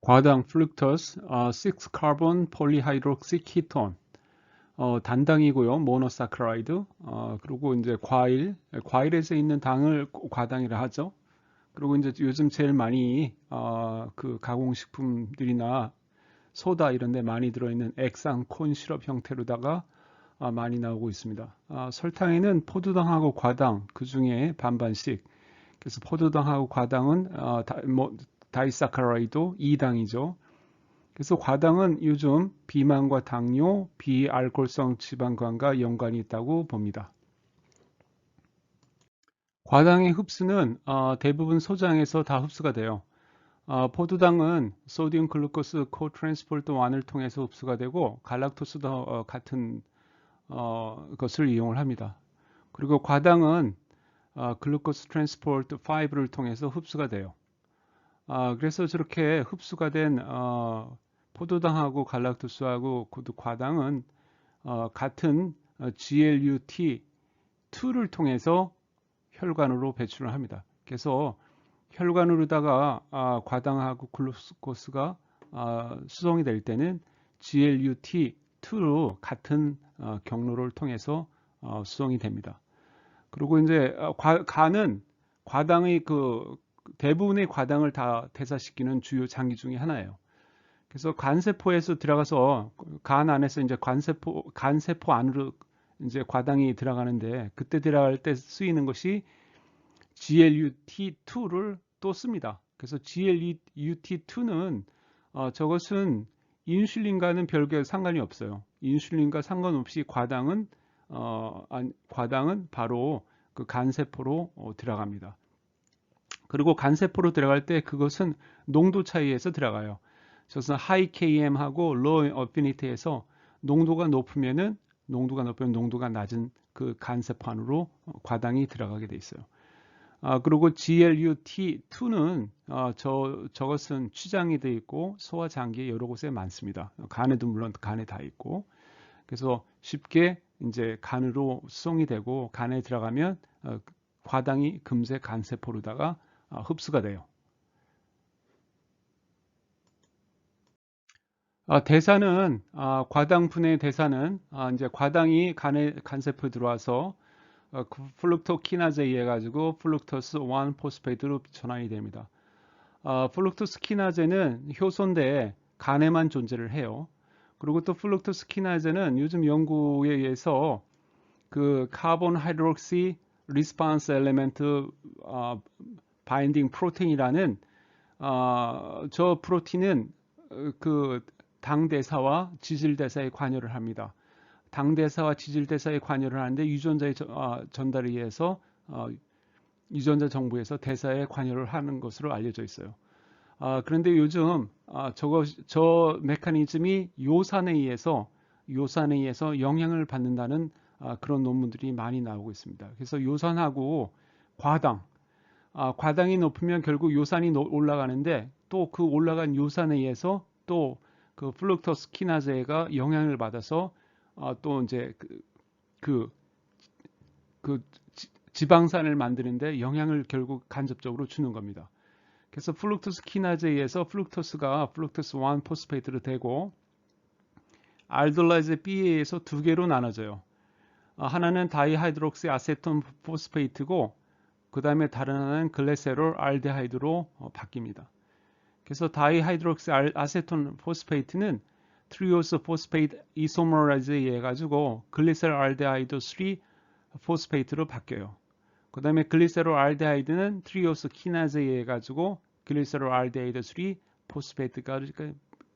과당 플루크토스 6카본 폴리하이드록시 키톤 단당이고요. 모노사카라이드. 그리고 이제 과일에서 있는 당을 과당이라 하죠. 그리고 이제 요즘 제일 많이 그 가공식품들이나 소다 이런 데 많이 들어있는 액상 콘 시럽 형태로다가 많이 나오고 있습니다. 설탕에는 포도당하고 과당 그 중에 반반씩. 그래서 포도당하고 과당은 다이사카라이드 2당이죠. 그래서 과당은 요즘 비만과 당뇨, 비알코올성 지방간과 연관이 있다고 봅니다. 과당의 흡수는 대부분 소장에서 다 흡수가 돼요. 포도당은 소디움 글루코스 코트랜스포트 1을 통해서 흡수가 되고 갈락토스도 같은 것을 이용을 합니다. 그리고 과당은 글루코스 트랜스포트 5를 통해서 흡수가 돼요. 그래서 저렇게 흡수가 된 포도당하고 갈락토스하고 과당은 같은 GLUT2를 통해서 혈관으로 배출을 합니다. 그래서 혈관으로다가 과당하고 글루코스가 수송이 될 때는 GLUT2로 같은 경로를 통해서 수송이 됩니다. 그리고 이제 간은 과당의 대부분의 과당을 다 대사시키는 주요 장기 중에 하나예요. 그래서 간세포에서 들어가서 간 안에서 이제 간세포 안으로 이제 과당이 들어가는데 그때 들어갈 때 쓰이는 것이 GLUT2를 또 씁니다. 그래서 GLUT2는 저것은 인슐린과는 별개 상관이 없어요. 인슐린과 상관없이 과당은 바로 그 간세포로 들어갑니다. 그리고 간세포로 들어갈 때 그것은 농도 차이에서 들어가요. 그래서 하이 KM하고 로우 어피니티에서 농도가 높으면 농도가 낮은 그 간세포 안으로 과당이 들어가게 돼 있어요. 그리고 GLUT2는 저것은 췌장이 돼 있고 소화장기에 여러 곳에 많습니다. 간에도 물론 간에 다 있고 그래서 쉽게 이제 간으로 수송이 되고 간에 들어가면 과당이 금세 간세포로다가 흡수가 돼요. 대사는 과당분해 대사는 이제 과당이 간세포에 들어와서 플룩토키나제에 의해 가지고 플룩토스 1 포스페이트로 전환이 됩니다. 플룩토스 키나제는 효소인데 간에만 존재를 해요. 그리고 또 플룩토스 키나제는 요즘 연구에 의해서 그 카본 하이드록시 리스폰스 엘리멘트 바인딩 프로테인이라는 저 프로틴은 그 당대사와 지질대사에 관여를 합니다. 당대사와 지질대사에 관여를 하는데 유전자의 전달에 의해서 유전자 정보에서 대사에 관여를 하는 것으로 알려져 있어요. 그런데 요즘 저 메커니즘이 요산에 의해서 영향을 받는다는 그런 논문들이 많이 나오고 있습니다. 그래서 요산하고 과당이 높으면 결국 요산이 올라가는데 또 그 올라간 요산에 의해서 또 그 플룩토스 키나제가 영향을 받아서 또 이제 그 지방산을 만드는데 영향을 결국 간접적으로 주는 겁니다. 그래서 플룩토스 키나제에 의해서 플룩토스가 플룩토스 1 포스페이트로 되고 알돌라이즈 B에 의해서 두 개로 나눠져요. 하나는 다이하이드록시 아세톤 포스페이트고 그 다음에 다른 하나는 글레세롤 알데하이드로 바뀝니다. 그래서 다이하이드록시 아세톤 포스페이트는 트리오스 포스페이트 이소머라이즈에 의해 가지고 글리세롤 알데하이드 3 포스페이트로 바뀌어요. 그 다음에 글리세롤 알데하이드는 트리오스 키나제에 의해 가지고 글리세롤 알데하이드 3 포스페이트가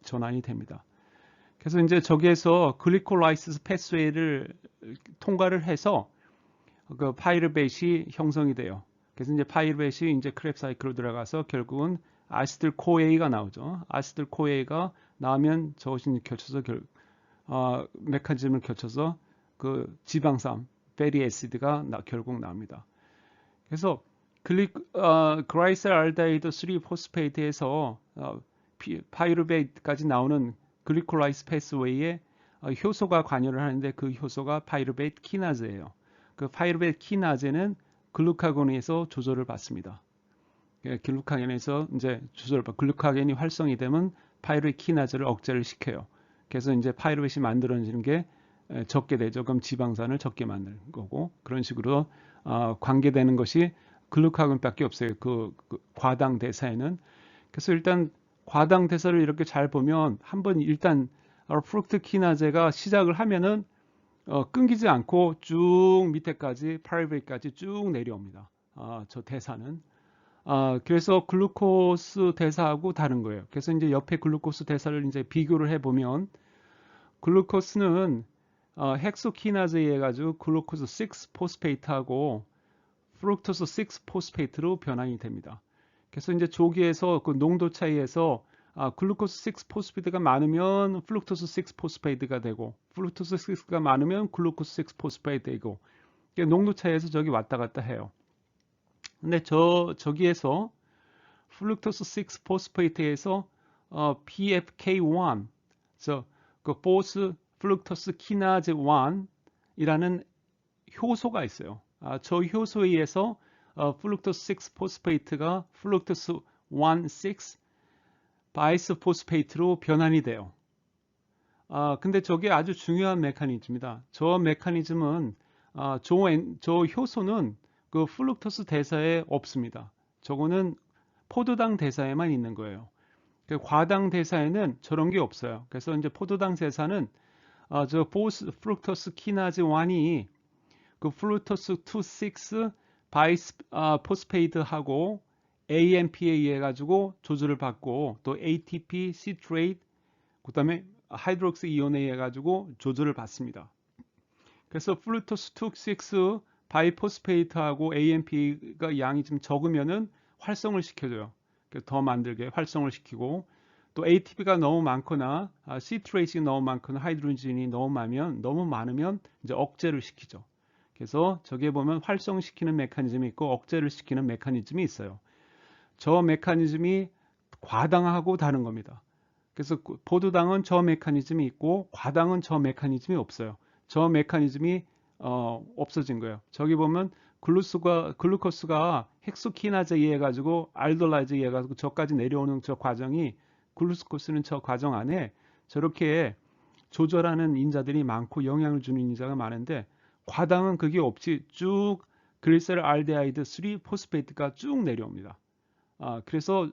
전환이 됩니다. 그래서 이제 저기에서 글리콜라이시스 패스웨이를 통과를 해서 그 파이르베이시 형성이 돼요. 그래서 이제 파이르베이시 이제 크랩 사이클로 들어가서 결국은 아시틸 코에이가 나오죠. 아시틸 코에이가 나오면 저것이 겹쳐서 메커니즘을 겹쳐서 그 지방산 페리 애시드가 결국 나옵니다. 그래서 그라이셀 알데하이드 3 포스페이트에서 파이르베이트까지 나오는 글리콜라이스 패스웨이에 효소가 관여를 하는데 그 효소가 파이르베이트 키나제예요. 그 파이르베이트 키나제는 글루카곤에서 조절을 받습니다. 글루카겐에서 이제 글루카겐이 활성이 되면 파이루벳 키나즈를 억제를 시켜요. 그래서 이제 파이루벳이 만들어지는 게 적게 되죠. 그럼 지방산을 적게 만드는 거고 그런 식으로 관계되는 것이 글루카겐밖에 없어요. 그 과당 대사에는. 그래서 일단 과당 대사를 이렇게 잘 보면 한번 일단 프룩토키나제가 시작을 하면은 끊기지 않고 쭉 밑에까지 파이루벳까지 쭉 내려옵니다. 저 대사는. 그래서 글루코스 대사하고 다른 거예요. 그래서 이제 옆에 글루코스 대사를 이제 비교를 해보면 글루코스는 헥소키나즈에 해가지고 글루코스 6 포스페이트하고 프룩토스 6 포스페이트로 변환이 됩니다. 그래서 이제 조기에서 그 농도 차이에서 글루코스 6 포스페이트가 많으면 플룩토스 6 포스페이트가 되고 플룩토스 6가 많으면 글루코스 6 포스페이트 되고 농도 차이에서 저기 왔다 갔다 해요. 근데 저기에서 플룩토스 6 포스페이트에서 PFK1 그 포스 플룩토스 키나즈 1이라는 효소가 있어요. 저 효소에 의해서 플룩토스 6 포스페이트가 플룩토스 1,6 바이스 포스페이트로 변환이 돼요. 근데 저게 아주 중요한 메커니즘입니다. 저 메커니즘은 저 효소는 그 플룩토스 대사에 없습니다. 저거는 포도당 대사에만 있는 거예요. 그 과당 대사에는 저런 게 없어요. 그래서 이제 포도당 대사는 저 플룩토스 키나즈 1이 그 플루토스 2,6 바이스 포스페이드하고 AMP에 의해 가지고 조절을 받고 또 ATP, 시트레이트, 그다음에 하이드록시 이온에 의해 가지고 조절을 받습니다. 그래서 플루토스 2,6 바이포스페이트하고 AMP가 양이 좀 적으면은 활성을 시켜줘요. 더 만들게 활성을 시키고 또 ATP가 너무 많거나 시트레이트가 너무 많거나 하이드로겐이 너무 많으면 이제 억제를 시키죠. 그래서 저기에 보면 활성시키는 메커니즘이 있고 억제를 시키는 메커니즘이 있어요. 저 메커니즘이 과당하고 다른 겁니다. 그래서 포도당은 저 메커니즘이 있고 과당은 저 메커니즘이 없어요. 저 메커니즘이 없어진 거예요. 저기 보면 글루코스가 헥소키나즈에 의해 가지고 알돌라이즈에 의해 가지고 저까지 내려오는 저 과정이 글루코스는 저 과정 안에 저렇게 조절하는 인자들이 많고 영향을 주는 인자가 많은데 과당은 그게 없이 쭉 글리세롤 알데하이드 3 포스페이트가 쭉 내려옵니다. 그래서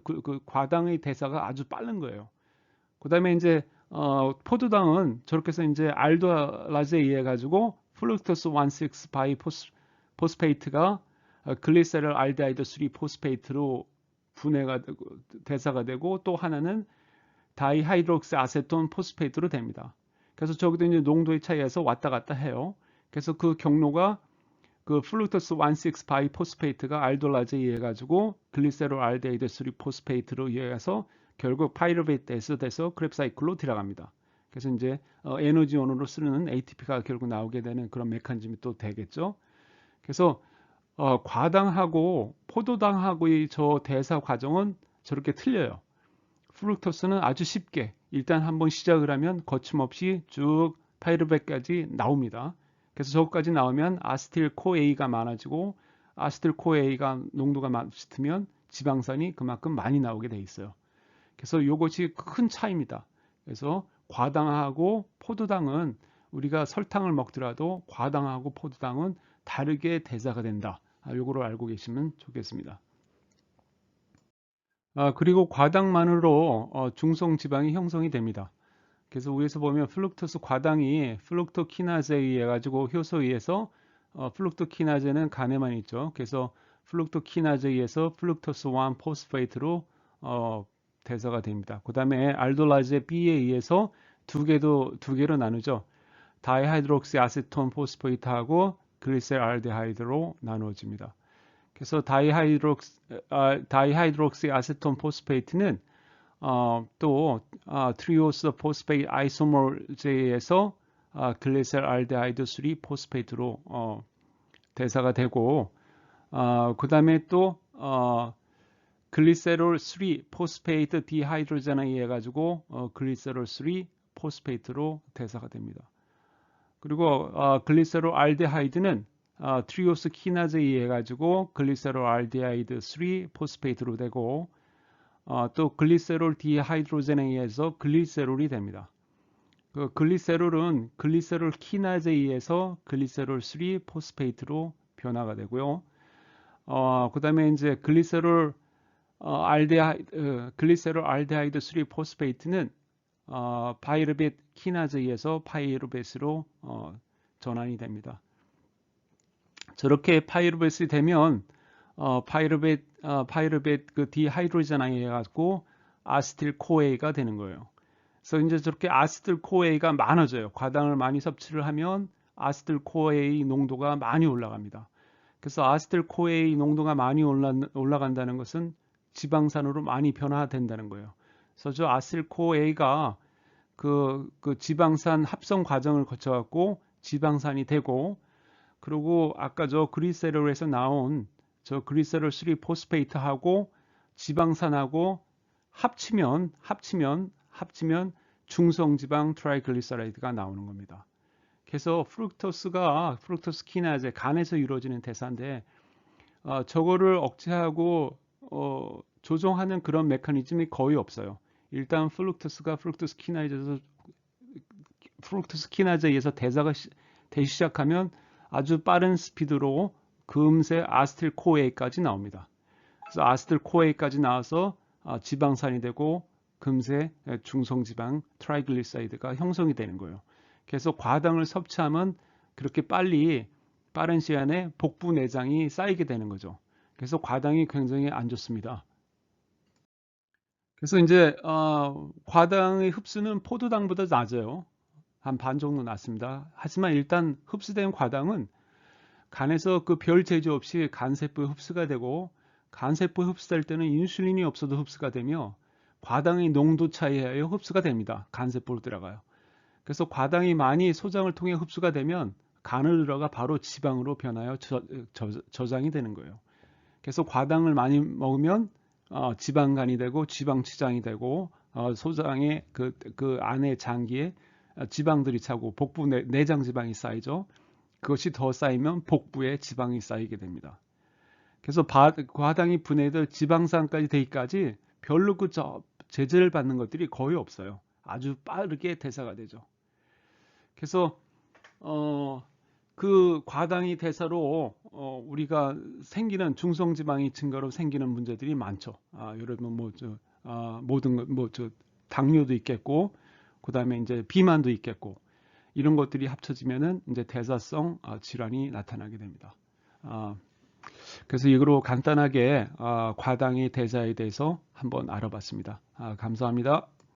그 과당의 대사가 아주 빠른 거예요. 그다음에 이제 포도당은 저렇게 해서 이제 알도라즈에 의해 가지고 플루토스 1,6 바이 포스페이트가 글리세롤 알데하이드 3 포스페이트로 분해가 되고 대사가 되고 또 하나는 다이하이드록시 아세톤 포스페이트로 됩니다. 그래서 저기도 이제 농도의 차이에서 왔다 갔다 해요. 그래서 그 경로가 그 플루토스 1,6 바이 포스페이트가 알돌라즈에 의해 가지고 글리세롤 알데하이드 3 포스페이트로 의해서 결국 파이루베이트에서 돼서 크랩 사이클로 들어갑니다. 그래서 이제 에너지원으로 쓰는 ATP가 결국 나오게 되는 그런 메커니즘이 또 되겠죠. 그래서 과당하고 포도당하고의 저 대사 과정은 저렇게 틀려요. 플룩토스는 아주 쉽게 일단 한번 시작을 하면 거침없이 쭉 파이루벳까지 나옵니다. 그래서 저것까지 나오면 아세틸 코A가 많아지고 아세틸 코A가 농도가 많으면 지방산이 그만큼 많이 나오게 돼 있어요. 그래서 이것이 큰 차이입니다. 그래서 과당하고 포도당은 우리가 설탕을 먹더라도 과당하고 포도당은 다르게 대사가 된다. 요거를 알고 계시면 좋겠습니다. 그리고 과당만으로 중성 지방이 형성이 됩니다. 그래서 위에서 보면 플룩토스 과당이 플룩토키나제에 의해 가지고 효소에 의해서 플룩토키나제는 간에만 있죠. 그래서 플룩토키나제에 의해서 플룩토스 1 포스페이트로 대사가 됩니다. 그 다음에 알돌라제 B에 의해서 두 개로 나누죠. 다이하이드록시 아세톤 포스페이트하고 글리세롤 알데하이드로 나누어집니다. 그래서 다이하이드록시 아세톤 포스페이트는 또 트리오스 포스페이트 아이소머제에서 글리세롤 알데하이드 3 포스페이트로 대사가 되고 그 다음에 또 글리세롤 3 포스페이트 디하이드로젠에 의해 가지고 글리세롤 3 포스페이트로 대사가 됩니다. 그리고 글리세롤 알데하이드는 트리오스 키나즈에 의해 가지고 글리세롤 알데하이드 3 포스페이트로 되고 또 글리세롤 디하이드로젠에 의해서 글리세롤이 됩니다. 그 글리세롤은 글리세롤 키나즈에 의해서 글리세롤 3 포스페이트로 변화가 되고요. 그다음에 이제 글리세롤 알데하이드 3 포스페이트는 파이르벳 키나즈에 의해서 파이르벳으로 전환이 됩니다. 저렇게 파이르벳이 되면 파이르벳 그 디하이드로젠에 의해 갖고 아세틸 코에이가 되는 거예요. 그래서 이제 저렇게 아세틸 코에이가 많아져요. 과당을 많이 섭취를 하면 아세틸 코에이 농도가 많이 올라갑니다. 그래서 아세틸 코에이 농도가 많이 올라간다는 것은 지방산으로 많이 변화된다는 거예요. 그래서 저 아세틸 코에이가 그 지방산 합성 과정을 거쳐 갖고 지방산이 되고, 그리고 아까 저 글리세롤에서 나온 저 글리세롤 3 포스페이트하고 지방산하고 합치면 중성지방 트라이글리세라이드가 나오는 겁니다. 그래서 프룩토스 키나제 간에서 이루어지는 대사인데 저거를 억제하고 조종하는 그런 메커니즘이 거의 없어요. 일단 프룩토스 키나제에 의해서 대사가 되기 시작하면 아주 빠른 스피드로 금세 아세틸 코에이까지 나옵니다. 그래서 아세틸 코에이까지 나와서 지방산이 되고 금세 중성지방 트라이글리사이드가 형성이 되는 거예요. 그래서 과당을 섭취하면 그렇게 빠른 시간에 복부 내장이 쌓이게 되는 거죠. 그래서 과당이 굉장히 안 좋습니다. 그래서 이제 과당의 흡수는 포도당보다 낮아요. 한 반 정도 낮습니다. 하지만 일단 흡수된 과당은 간에서 그 별 제조 없이 간세포에 흡수가 되고, 간세포에 흡수될 때는 인슐린이 없어도 흡수가 되며 과당의 농도 차이에 의해 흡수가 됩니다. 간세포로 들어가요. 그래서 과당이 많이 소장을 통해 흡수가 되면 간을 들어가 바로 지방으로 변하여 저장이 되는 거예요. 그래서 과당을 많이 먹으면 지방간이 되고 지방치장이 되고 소장의 그 안에 장기에 지방들이 차고 복부 내장 지방이 쌓이죠. 그것이 더 쌓이면 복부에 지방이 쌓이게 됩니다. 그래서 과당이 분해될 지방산까지 되기까지 별로 제재를 받는 것들이 거의 없어요. 아주 빠르게 대사가 되죠. 그래서 그 과당이 대사로 우리가 생기는 중성지방이 증가로 생기는 문제들이 많죠. 여러분 모든 당뇨도 있겠고, 그다음에 이제 비만도 있겠고, 이런 것들이 합쳐지면은 이제 대사성 질환이 나타나게 됩니다. 그래서 이거로 간단하게 과당의 대사에 대해서 한번 알아봤습니다. 감사합니다.